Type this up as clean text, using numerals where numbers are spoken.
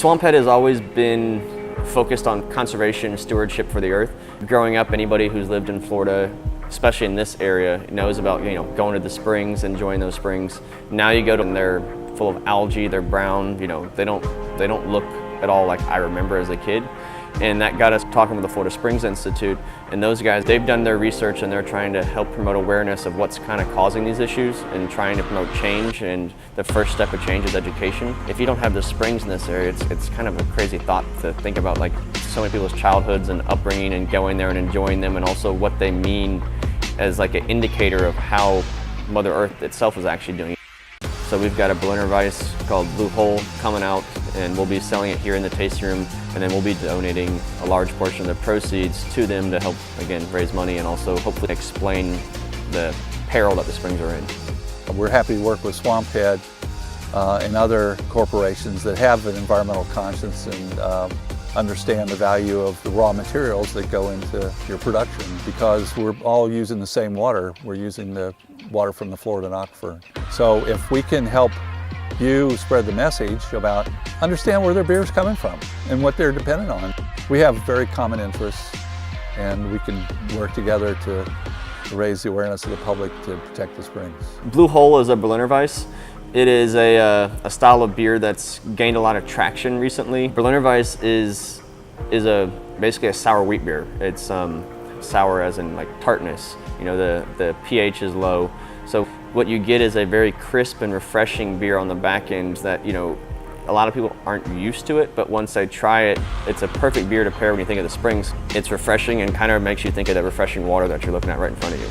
Swamphead has always been focused on conservation and stewardship for the earth. Growing up, anybody who's lived in Florida, especially in this area, knows about going to the springs, enjoying those springs. Now you go to them, they're full of algae, they're brown. They don't look at all like I remember as a kid. And that got us talking with the Florida Springs Institute, and those guys, they've done their research and they're trying to help promote awareness of what's kind of causing these issues and trying to promote change, and the first step of change is education. If you don't have the springs in this area, it's kind of a crazy thought to think about, like so many people's childhoods and upbringing and going there and enjoying them, and also what they mean as like an indicator of how Mother Earth itself is actually doing. So we've got a Berliner Weisse called Blue Hole coming out, and we'll be selling it here in the tasting room, and then we'll be donating a large portion of the proceeds to them to help, again, raise money and also hopefully explain the peril that the springs are in. We're happy to work with Swamphead and other corporations that have an environmental conscience and understand the value of the raw materials that go into your production, because we're all using the same water. We're using the water from the Florida aquifer. So if we can help you spread the message about understand where their beer is coming from and what they're dependent on, we have very common interests, and we can work together to raise the awareness of the public to protect the springs. Blue Hole is a Berliner Weisse. It is a style of beer that's gained a lot of traction recently. Berliner Weisse is basically a sour wheat beer. It's sour as in like tartness. The pH is low. So what you get is a very crisp and refreshing beer on the back end that, a lot of people aren't used to it, but once they try it, it's a perfect beer to pair when you think of the springs. It's refreshing and kind of makes you think of that refreshing water that you're looking at right in front of you.